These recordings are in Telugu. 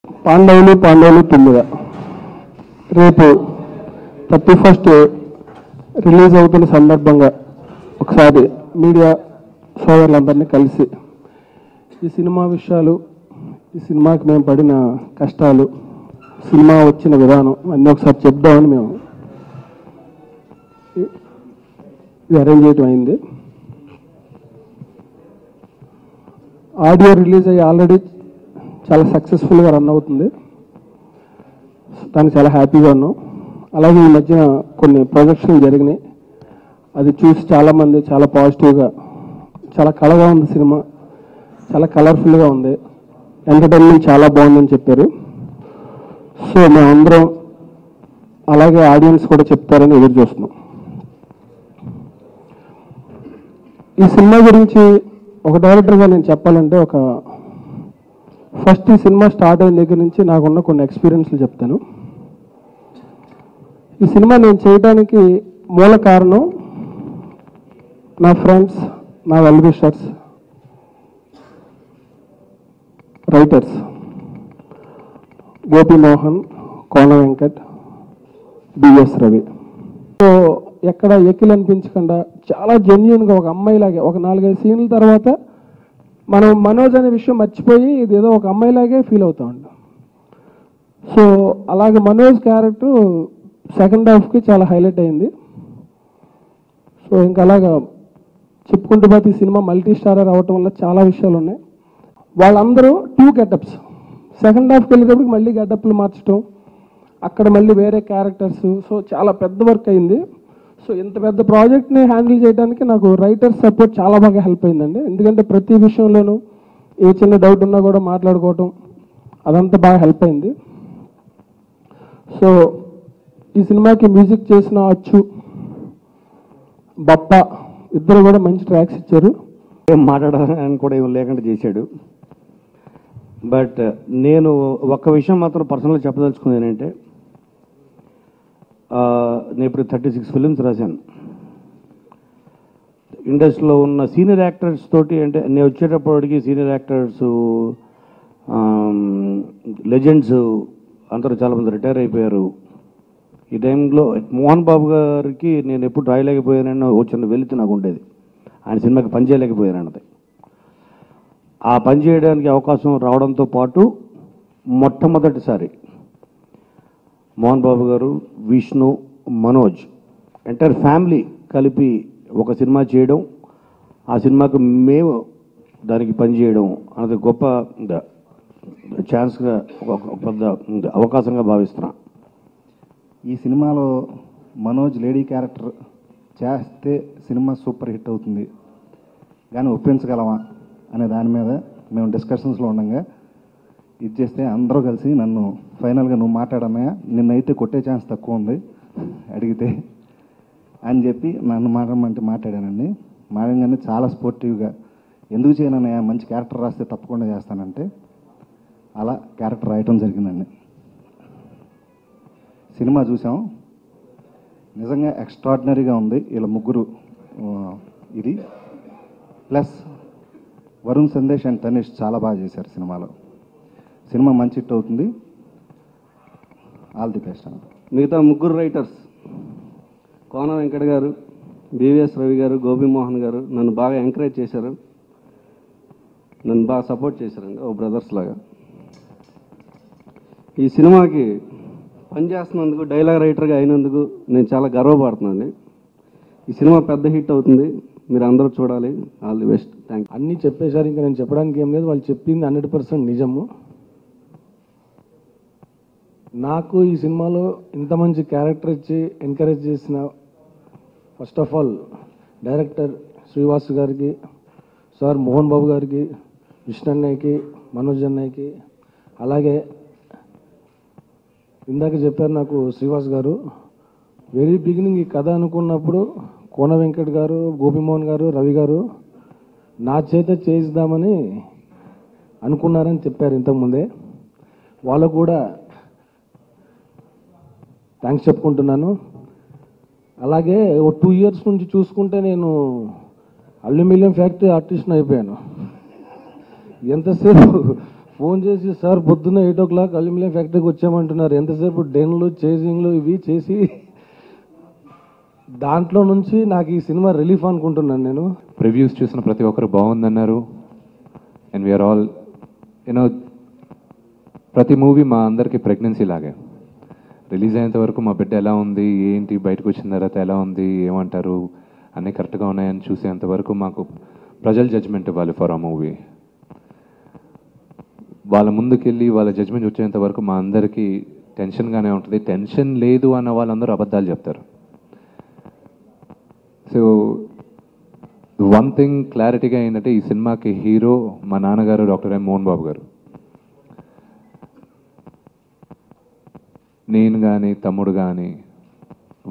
పాండవులు 9 రేపు 31 రిలీజ్ అవుతున్న సందర్భంగా ఒకసారి మీడియా సోదరులందరినీ కలిసి ఈ సినిమా విషయాలు, ఈ సినిమాకి మేము పడిన కష్టాలు, సినిమా వచ్చిన విధానం అన్నీ ఒకసారి చెప్దామని మేము ఇది అరేంజ్ చేయడం అయింది. ఆడియో రిలీజ్ అయ్యి ఆల్రెడీ చాలా సక్సెస్ఫుల్గా రన్ అవుతుంది. దానికి చాలా హ్యాపీగా ఉన్నాం. అలాగే ఈ మధ్య కొన్ని ప్రొజెక్షన్లు జరిగినాయి. అది చూసి చాలామంది చాలా పాజిటివ్గా, చాలా కళగా ఉంది సినిమా, చాలా కలర్ఫుల్గా ఉంది, ఎంటర్టైన్మెంట్ చాలా బాగుందని చెప్పారు. సో మేమందరం అలాగే ఆడియన్స్ కూడా చెప్తారని ఎదురు చూస్తున్నాం. ఈ సినిమా గురించి ఒక డైరెక్టర్గా నేను చెప్పాలంటే, ఫస్ట్ ఈ సినిమా స్టార్ట్ అయిన దగ్గర నుంచి నాకున్న కొన్ని ఎక్స్పీరియన్స్లు చెప్తాను. ఈ సినిమా నేను చేయడానికి మూల కారణం నా ఫ్రెండ్స్, నా well wishers, writers Gopi Mohan, Kona Venkat, B S Ravi. So ఎక్కడ ఎక్కిలు అనిపించకుండా చాలా జెన్యున్గా ఒక అమ్మాయిలాగే ఒక 4-5 సీన్ల తర్వాత మనం మనోజ్ అనే విషయం మర్చిపోయి ఇదేదో ఒక అమ్మాయిలాగే ఫీల్ అవుతా ఉంటాం. సో అలాగే మనోజ్ క్యారెక్టర్ సెకండ్ హాఫ్కి చాలా హైలైట్ అయింది. సో ఇంకా అలాగా చెప్పుకుంటూ పోతే ఈ సినిమా మల్టీ స్టారర్ అవటం వల్ల చాలా విషయాలు ఉన్నాయి. వాళ్ళందరూ 2 గెటప్స్, సెకండ్ హాఫ్కి వెళ్ళేటప్పటికి మళ్ళీ గెటప్లు మార్చడం, అక్కడ మళ్ళీ వేరే క్యారెక్టర్స్. సో చాలా పెద్ద వర్క్ అయింది. సో ఇంత పెద్ద ప్రాజెక్ట్ని హ్యాండిల్ చేయడానికి నాకు రైటర్స్ సపోర్ట్ చాలా బాగా హెల్ప్ అయిందండి. ఎందుకంటే ప్రతి విషయంలోనూ ఏ చిన్న డౌట్ ఉన్నా కూడా మాట్లాడుకోవటం, అదంతా బాగా హెల్ప్ అయింది. సో ఈ సినిమాకి మ్యూజిక్ చేసిన అచ్చు, బప్ప ఇద్దరు కూడా మంచి ట్రాక్స్ ఇచ్చారు. ఏం మాట్లాడాలని కూడా ఏం లేకుండా చేశాడు. బట్ నేను ఒక్క విషయం మాత్రం పర్సనల్గా చెప్పదలుచుకుంది ఏంటంటే, నేను ఇప్పుడు 36 ఫిలిమ్స్ రాశాను. ఇండస్ట్రీలో ఉన్న సీనియర్ యాక్టర్స్ తోటి, అంటే నేను వచ్చేటప్పటికి సీనియర్ యాక్టర్స్, లెజెండ్స్ అందరూ చాలామంది రిటైర్ అయిపోయారు. ఈ టైంలో మోహన్ బాబు గారికి నేను ఎప్పుడు రాయలేకపోయానని వచ్చిన వెళితే నాకు ఉండేది. ఆయన సినిమాకి పని చేయలేకపోయాను అన్నది. ఆ పని చేయడానికి అవకాశం రావడంతో పాటు మొట్టమొదటిసారి మోహన్ బాబు గారు, విష్ణు, మనోజ్ ఎంటైర్ ఫ్యామిలీ కలిపి ఒక సినిమా చేయడం, ఆ సినిమాకు మేము దానికి పని చేయడం అన్నది గొప్ప ఛాన్స్గా, ఒక పెద్ద అవకాశంగా భావిస్తున్నా. ఈ సినిమాలో మనోజ్ లేడీ క్యారెక్టర్ చేస్తే సినిమా సూపర్ హిట్ అవుతుంది, కానీ ఒప్పించగలమా అనే దాని మీద మేము డిస్కషన్స్లో ఉండగా ఇది చేస్తే అందరూ కలిసి నన్ను ఫైనల్గా నువ్వు మాట్లాడన్నాయా, నిన్నైతే కొట్టే ఛాన్స్ తక్కువ ఉంది అడిగితే అని చెప్పి నన్ను మాట్లాడమంటే మాట్లాడానండి. మాట్లాడగానే చాలా స్పోర్టివ్గా, ఎందుకు చేయనన్నయ్యా, మంచి క్యారెక్టర్ రాస్తే తప్పకుండా చేస్తానంటే అలా క్యారెక్టర్ రాయటం జరిగిందండి. సినిమా చూసాం, నిజంగా ఎక్స్ట్రాడినరీగా ఉంది. వీళ్ళ ముగ్గురు ఇది ప్లస్ వరుణ్ సందేశ్ అండ్ తనిష్ చాలా బాగా చేశారు సినిమాలో. సినిమా మంచి హిట్ అవుతుంది. ఆల్ ది బెస్ట్ అన్న. మిగతా ముగ్గురు రైటర్స్ కోన వెంకట్ గారు, బివిఎస్ రవి గారు, గోపి మోహన్ గారు నన్ను బాగా ఎంకరేజ్ చేశారు, నన్ను బాగా సపోర్ట్ చేశారండి, ఓ బ్రదర్స్ లాగా. ఈ సినిమాకి పనిచేస్తున్నందుకు, డైలాగ్ రైటర్గా అయినందుకు నేను చాలా గర్వపడుతున్నాను. ఈ సినిమా పెద్ద హిట్ అవుతుంది, మీరు అందరూ చూడాలి. All the best. Thank you. అన్నీ చెప్పేశారు, ఇంకా నేను చెప్పడానికి ఏం లేదు. వాళ్ళు చెప్పింది 100% నిజము. నాకు ఈ సినిమాలో ఇంత మంచి క్యారెక్టర్ ఇచ్చి ఎంకరేజ్ చేసిన first of all director Srivasu గారికి, సార్ మోహన్ బాబు గారికి, విష్ణు అన్నయ్యకి, మనోజ్ అన్నయ్యకి, అలాగే ఇందాక చెప్పారు నాకు శ్రీవాస్ గారు, వెరీ బిగినింగ్ ఈ కథ అనుకున్నప్పుడు కోన వెంకట్ గారు, గోపిమోహన్ గారు, రవి గారు నా చేత చేయిద్దామని అనుకున్నారని చెప్పారు ఇంతకుముందే. వాళ్ళకు కూడా థ్యాంక్స్ చెప్పుకుంటున్నాను. అలాగే ఓ 2 ఇయర్స్ నుంచి చూసుకుంటే నేను అల్యూమినియం ఫ్యాక్టరీ ఆర్టిస్ట్ని అయిపోయాను. ఎంతసేపు ఫోన్ చేసి సార్ పొద్దున్న 8 o'clock అల్యూమినియం ఫ్యాక్టరీకి వచ్చామంటున్నారు, ఎంతసేపు డెన్లు చేజింగ్లు ఇవి చేసి దాంట్లో నుంచి నాకు ఈ సినిమా రిలీఫ్ అనుకుంటున్నాను నేను. రివ్యూస్ చూసిన ప్రతి ఒక్కరు బాగుందన్నారు. అండ్ వీఆర్ ఆల్ యూనో ప్రతి మూవీ మా అందరికీ ప్రెగ్నెన్సీ లాగే. రిలీజ్ అయ్యేంత వరకు మా బిడ్డ ఎలా ఉంది ఏంటి, బయటకు వచ్చిన తర్వాత ఎలా ఉంది ఏమంటారు అన్నీ కరెక్ట్గా ఉన్నాయని చూసేంత వరకు మాకు ప్రజలు జడ్జ్మెంట్ ఇవ్వాలి ఫర్ ఆ మూవీ. వాళ్ళ ముందుకెళ్ళి వాళ్ళ జడ్జ్మెంట్ వచ్చేంత వరకు మా అందరికీ టెన్షన్గానే ఉంటుంది. టెన్షన్ లేదు అన్న వాళ్ళందరూ అబద్ధాలు చెప్తారు. సో వన్ థింగ్ క్లారిటీగా ఏంటంటే ఈ సినిమాకి హీరో మా నాన్నగారు డాక్టర్ ఎం మోహన్ బాబు గారు. నేను కానీ తమ్ముడు కానీ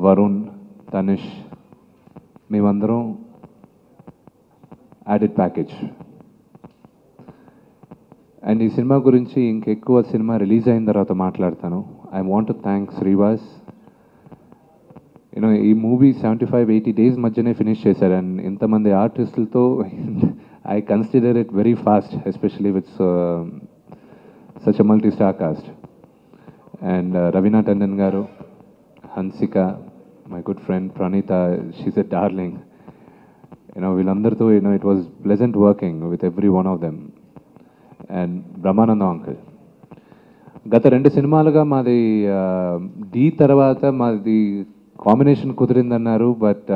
వరుణ్ తనిష్ మేమందరం యాడెడ్ ప్యాకేజ్. అండ్ ఈ సినిమా గురించి ఇంకెక్కువ సినిమా రిలీజ్ అయిన తర్వాత మాట్లాడతాను. I want to thank Srivas. You know ఈ మూవీ 75-80 days మధ్యనే ఫినిష్ చేశారు. అండ్ ఇంతమంది ఆర్టిస్టులతో I consider it very fast, especially with such a multi star cast. And Raveena Tandon garu, Hansika, my good friend Praneetha, she's a darling. వీళ్ళందరితో it was pleasant working with every one of them. And Brahmanandam uncle గత 2 సినిమాలుగా మాది డి తర్వాత మాది కాంబినేషన్ కుదిరిందన్నారు. బట్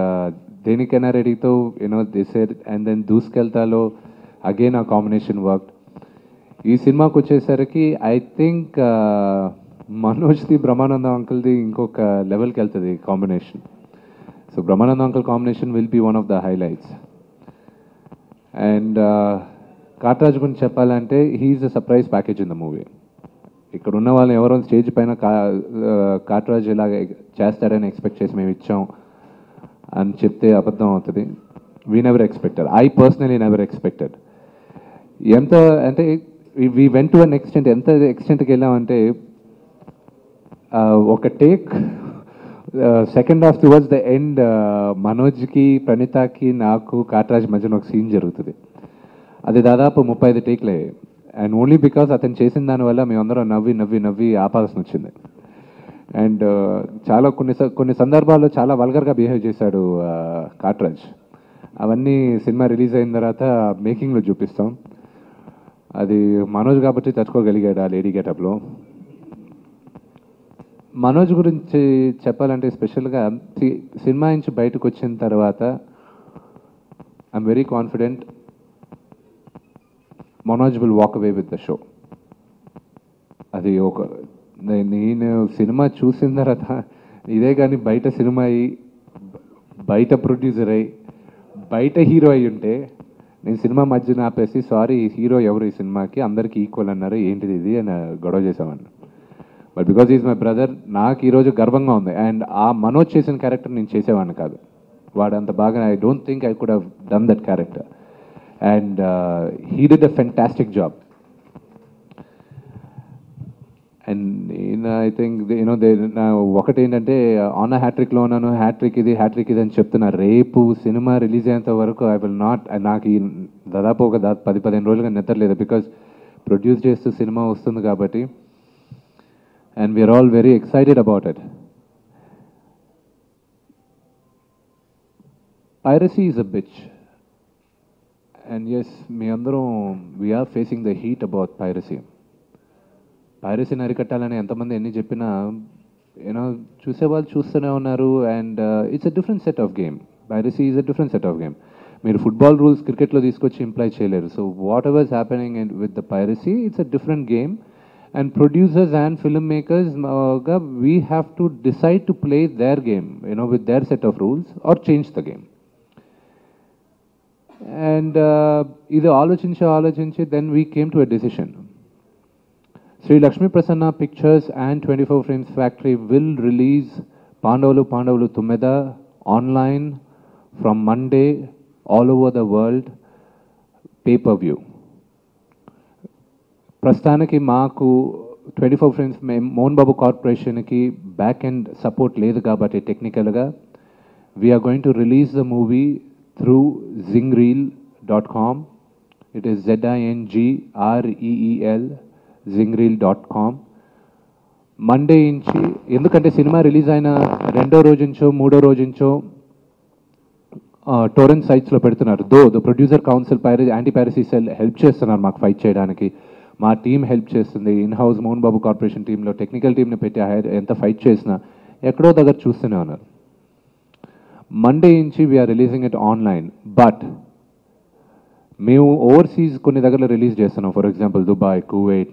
దేనికైనా రెడీతో దిసెడ్ అండ్ దెన్ దూసుకెళ్తాలో అగైన్ ఆ కాంబినేషన్ వర్క్. ఈ సినిమాకి వచ్చేసరికి ఐ థింక్ మనోజ్ది బ్రహ్మానందం అంకుల్ది ఇంకొక లెవెల్కి వెళ్తుంది combination. So Brahmanandam uncle combination will be one of the highlights. And Katraj గురించి చెప్పాలంటే he's a surprise package in the movie. ఇక్కడ ఉన్న వాళ్ళు ఎవరో స్టేజ్ పైన కాట్రాజ్ ఇలాగ చేస్తాడని ఎక్స్పెక్ట్ చేసి మేము ఇచ్చాం అని చెప్తే అబద్ధం అవుతుంది. We never expected, I personally never expected. ఎంత అంటే we went to an extent, ఎంత ఎక్స్టెంట్కి వెళ్ళామంటే ఒక take second half towards the end మనోజ్కి ప్రణీతకి నాకు కాట్రాజ్ మధ్యన ఒక సీన్ జరుగుతుంది. అది దాదాపు 35 టేక్లే. అండ్ ఓన్లీ బికాస్ అతను చేసిన దానివల్ల మేమందరం నవ్వి నవ్వి నవ్వి ఆపాల్సి వచ్చింది. అండ్ చాలా కొన్ని సందర్భాల్లో చాలా వల్గర్గా బిహేవ్ చేశాడు కాట్రాజ్. అవన్నీ సినిమా రిలీజ్ అయిన తర్వాత మేకింగ్లో చూపిస్తాం. అది మనోజ్ కాబట్టి తట్టుకోగలిగాడు ఆ లేడీ గెటప్లో. మనోజ్ గురించి చెప్పాలంటే స్పెషల్గా సినిమా నుంచి బయటకు వచ్చిన తర్వాత I'm very confident Manoj will walk away with the show. అది నేను సినిమా చూసిన తర్వాత ఇదే కానీ బయట సినిమా అయ్యి బయట ప్రొడ్యూసర్ అయ్యి బయట హీరో అయ్యి ఉంటే నేను సినిమా మధ్యన ఆపేసి సారీ హీరో ఎవరు ఈ సినిమాకి అందరికీ ఈక్వల్ అన్నారు ఏంటిది ఇది అని గొడవ చేసామని. But because is my brother నాకు ఈరోజు గర్వంగా ఉంది. అండ్ ఆ మనోజ్ చేసిన క్యారెక్టర్ నేను చేసేవాడిని కాదు. వాడు అంత బాగా I don't think I could have done that character. And he did a fantastic job. And I think ఒకటి ఏంటంటే ఆన్ హ్యాట్రిక్లో ఉన్నాను, హ్యాట్రిక్ ఇది అని చెప్తున్నా. రేపు సినిమా రిలీజ్ అయ్యేంత వరకు ఐ విల్ నాట్, నాకు ఈ దాదాపు ఒక 10-15 రోజులుగా నిద్రలేదు. బికాజ్ ప్రొడ్యూస్ చేస్తూ సినిమా వస్తుంది కాబట్టి. And we are all very excited about it. Piracy is a bitch. And yes, we are facing the heat about piracy. Piracy narikatalane entamandi enni cheppina చూసేవాళ్ళు చూస్తూనే ఉన్నారు. And it's a different set of game. Piracy is a different set of game. మీరు ఫుట్బాల్ రూల్స్ క్రికెట్లో తీసుకొచ్చి ఇంప్లై చేయలేరు. So what ever is happening with the piracy it's a different game. And producers and filmmakers, we have to decide to play their game, with their set of rules or change the game. And either ఆలోచించి then we came to a decision. Sri Lakshmi Prasanna Pictures and 24 Frames Factory will release Pandavalu Tumeda online from Monday all over the world, pay-per-view. ప్రస్తుతానికి మాకు 24 Frames మోహన్ బాబు కార్పొరేషన్కి బ్యాక్ ఎండ్ సపోర్ట్ లేదు కాబట్టి టెక్నికల్గా we're going to release the movie through zingreel.com. It is ZINGREEL.com. zingreel.com. Monday నుంచి, ఎందుకంటే సినిమా రిలీజ్ అయిన 2వ రోజు నుంచో 3వ రోజు నుంచో టోరెంట్ సైట్స్లో పెడుతున్నారు. The producer council anti piracy cell help చేస్తున్నారు మాకు ఫైట్ చేయడానికి, మా టీం హెల్ప్ చేస్తుంది. In house Mohan Babu corporation టీంలో టెక్నికల్ టీంని పెట్టి ఎంత ఫైట్ చేసినా ఎక్కడో దగ్గర చూస్తూనే ఉన్నారు. మండే నుంచి we're releasing it online. But మేము ఓవర్సీస్ కొన్ని దగ్గర రిలీజ్ చేస్తున్నాం. For example Dubai, Kuwait,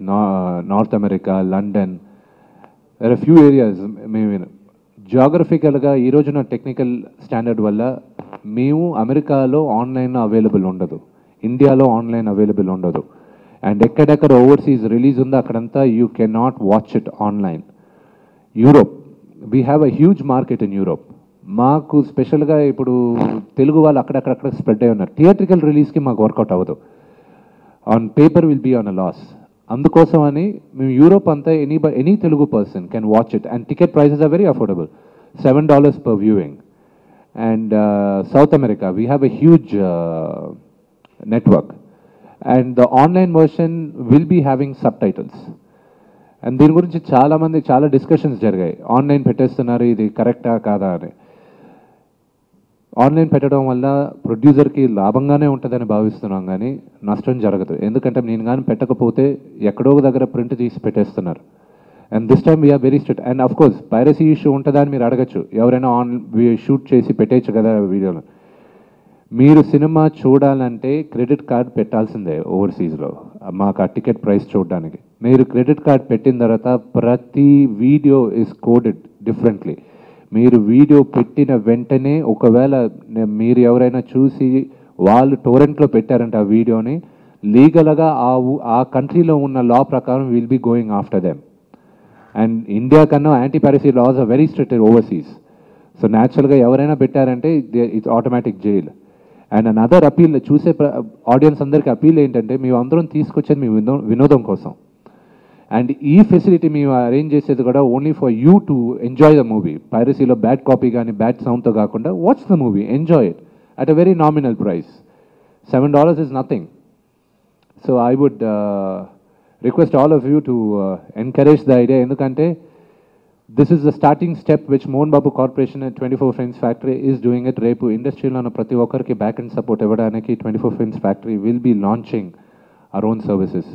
North America, London, there are few areas. మేము జాగ్రఫికల్గా ఈ రోజున టెక్నికల్ స్టాండర్డ్ వల్ల మేము అమెరికాలో ఆన్లైన్ అవైలబుల్ ఉండదు, ఇండియాలో ఆన్లైన్ అవైలబుల్ ఉండదు. అండ్ ఎక్కడెక్కడ ఓవర్సీస్ రిలీజ్ ఉందో అక్కడంతా you can not watch it online. Europe, we have a huge market in Europe. మాకు స్పెషల్గా ఇప్పుడు తెలుగు వాళ్ళు అక్కడక్కడ స్ప్రెడ్ అయి ఉన్నారు. థియేట్రికల్ రిలీజ్కి మాకు వర్కౌట్ అవ్వదు. On paper will be on a loss. అందుకోసం అని మేము యూరోప్ అంతా any Telugu person can watch it. And ticket prices are very affordable, $7 per viewing. And South America, we have a huge network. And the online version will be having subtitles. And దీని గురించి చాలా డిస్కషన్స్ జరిగాయి. ఆన్లైన్ పెట్టేస్తున్నారు, ఇది కరెక్టా కాదా అని. ఆన్లైన్ పెట్టడం వల్ల ప్రొడ్యూసర్కి లాభంగానే ఉంటుందని భావిస్తున్నాం, కానీ నష్టం జరగదు. ఎందుకంటే నేను కానీ పెట్టకపోతే ఎక్కడో దగ్గర ప్రింట్ తీసి పెట్టేస్తున్నారు. And this time we're very strict. And of course piracy issue ఉంటుందా అని మీరు అడగచ్చు. ఎవరైనా షూట్ చేసి పెట్టేయచ్చు కదా వీడియోలో. మీరు సినిమా చూడాలంటే క్రెడిట్ కార్డ్ పెట్టాల్సిందే ఓవర్సీస్లో, మాకు ఆ టికెట్ ప్రైస్ చూడడానికి. మీరు క్రెడిట్ కార్డ్ పెట్టిన తర్వాత ప్రతి వీడియో ఇస్ కోడెడ్ డిఫరెంట్లీ. మీరు వీడియో పెట్టిన వెంటనే ఒకవేళ మీరు ఎవరైనా చూసి వాళ్ళు టోరెంట్లో పెట్టారంటే ఆ వీడియోని, లీగల్గా ఆ కంట్రీలో ఉన్న లా ప్రకారం will be going after them. And India కన్నా anti piracy laws are very strict overseas. So న్యాచురల్గా ఎవరైనా పెట్టారంటే it's automatic jail. And another appeal, చూసే ఆడియన్స్ అందరికీ అపీల్ ఏంటంటే, మేము అందరం తీసుకొచ్చేది మీ వినోదం కోసం. అండ్ ఈ ఫెసిలిటీ మేము అరేంజ్ చేసేది కూడా only for you to enjoy the movie. పైరసీలో బ్యాడ్ కాపీ కానీ బ్యాడ్ సౌండ్తో కాకుండా watch the movie, enjoy it at a very nominal price. $7 is nothing. So I would request all of you to encourage the idea. ఎందుకంటే this is the starting step which Mohan Babu Corporation and 24 Frames Factory is doing it. రేపు ఇండస్ట్రీలో ఉన్న ప్రతి ఒక్కరికి బ్యాక్ అండ్ సపోర్ట్ ఇవ్వడానికి 24 Frames Factory will be launching our own services.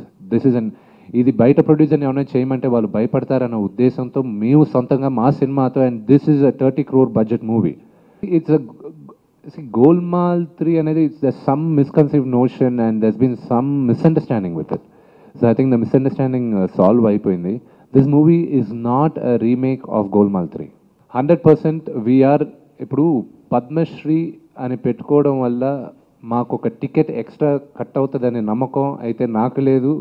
ఇది బయట ప్రొడ్యూసర్ని ఏమైనా చేయమంటే వాళ్ళు భయపడతారన్న ఉద్దేశంతో మేము సొంతంగా మా సినిమాతో, and this is a 30 crore budget movie. It's a Golmaal 3 అనేది it's some misconceived notion and there's been some misunderstanding with it. So I think the misunderstanding solve అయిపోయింది. This movie is not a remake of Golmaal 3. 100% we are ఇప్పుడు పద్మశ్రీ అని పెట్టుకోవడం వల్ల మాకు ఒక టికెట్ ఎక్స్ట్రా కట్ అవుతుందనే నమ్మకం అయితే నాకు లేదు.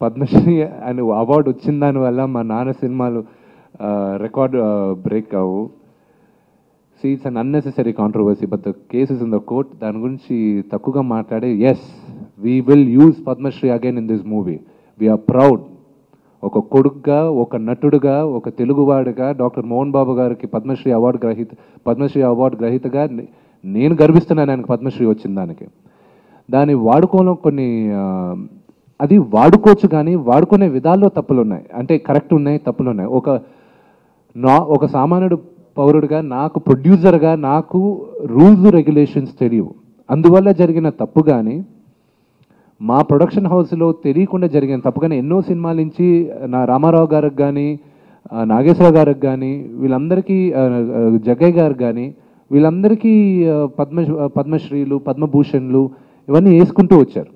పద్మశ్రీ అని అవార్డు వచ్చిన దానివల్ల మా నాన్న సినిమాలు రికార్డ్ బ్రేక్ అవ్వు. See, it's an unnecessary controversy, but the case is in the court. దాని గురించి తక్కువగా మాట్లాడే, yes, we will use Padma Shri again in this movie. We are proud. ఒక కొడుకుగా, ఒక నటుడుగా, ఒక తెలుగువాడిగా డాక్టర్ మోహన్ బాబు గారికి పద్మశ్రీ అవార్డు గ్రహీతగా నేను గర్విస్తున్నాను. ఆయనకు పద్మశ్రీ వచ్చిన దాన్ని వాడుకోవడం కొన్ని అది వాడుకోవచ్చు, కానీ వాడుకునే విధాల్లో తప్పులు ఉన్నాయి. అంటే కరెక్ట్ ఉన్నాయి, తప్పులు ఉన్నాయి. ఒక సామాన్యుడు పౌరుడిగా, నాకు ప్రొడ్యూసర్గా నాకు రూల్స్ రెగ్యులేషన్స్ తెలియవు. అందువల్ల జరిగిన తప్పు కానీ, మా ప్రొడక్షన్ హౌస్లో తెలియకుండా జరిగిన తప్పు కానీ, ఎన్నో సినిమాల నుంచి నా రామారావు గారికి కానీ, నాగేశ్వర గారికి కానీ, వీళ్ళందరికీ, జగ్గయ్య గారికి కానీ, వీళ్ళందరికీ పద్మశ్రీలు, పద్మభూషణ్లు ఇవన్నీ వేసుకుంటూ వచ్చారు.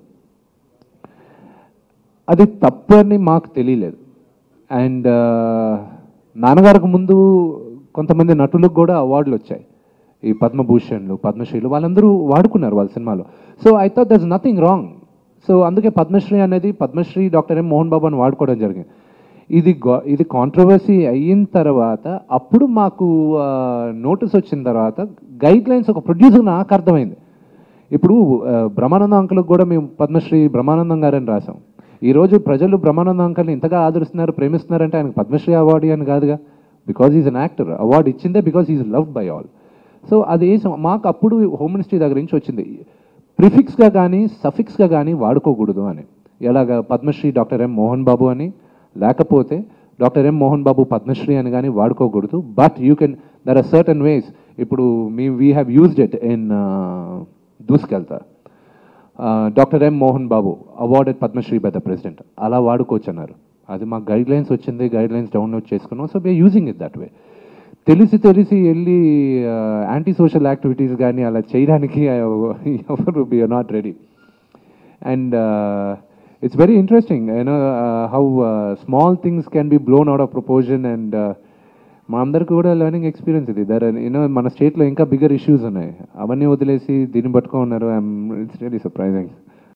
అది తప్పు అని మాకు తెలియలేదు. అండ్ నాన్నగారికి ముందు కొంతమంది నటులకు కూడా అవార్డులు వచ్చాయి. ఈ పద్మభూషణ్లు, పద్మశ్రీలు వాళ్ళందరూ వాడుకున్నారు వాళ్ళ సినిమాలో. So I thought that's nothing wrong. So అందుకే పద్మశ్రీ అనేది పద్మశ్రీ డాక్టర్ ఎం మోహన్ బాబు అని వాడుకోవడం జరిగింది. ఇది కాంట్రవర్సీ అయిన తర్వాత, అప్పుడు మాకు నోటీస్ వచ్చిన తర్వాత గైడ్ లైన్స్ ఒక ప్రొడ్యూసర్ నాకు అర్థమైంది. ఇప్పుడు బ్రహ్మానందం అంకులకు కూడా మేము పద్మశ్రీ బ్రహ్మానందం గారని రాసాం. ఈరోజు ప్రజలు బ్రహ్మానందం అంకుల్ని ఇంతగా ఆదరిస్తున్నారు, ప్రేమిస్తున్నారంటే ఆయనకు పద్మశ్రీ అవార్డు అని కాదుగా, because is an actor. Award ఇచ్చిందే because is loved by all. So అది మాకు అప్పుడు హోమ్ మినిస్ట్రీ దగ్గర నుంచి వచ్చింది, ప్రిఫిక్స్గా కానీ సఫిక్స్గా కానీ వాడుకోకూడదు అని. ఎలాగ పద్మశ్రీ డాక్టర్ ఎం మోహన్ బాబు అని, లేకపోతే డాక్టర్ ఎం మోహన్ బాబు పద్మశ్రీ అని కానీ వాడుకోకూడదు. But you can, there are certain ways. ఇప్పుడు we have used it in దూస్కెళ్తా. Doctor M Mohan Babu awarded Padmashri by the president, అలా వాడుకోవచ్చు అన్నారు. అది మాకు గైడ్ లైన్స్ వచ్చింది, గైడ్ లైన్స్ డౌన్లోడ్ చేసుకున్నాం. So we are using it that way. తెలిసి వెళ్ళి యాంటీ సోషల్ యాక్టివిటీస్ కానీ అలా చేయడానికి ఎవరు we are not ready. And it's very interesting, you know, how small things can be blown out of proportion. And మా అందరికి కూడా లెర్నింగ్ ఎక్స్పీరియన్స్ ఇది. దర్ యూనో మన స్టేట్లో ఇంకా బిగ్గర్ ఇష్యూస్ ఉన్నాయి, అవన్నీ వదిలేసి దీన్ని పట్టుకో ఉన్నారు. It's really surprising.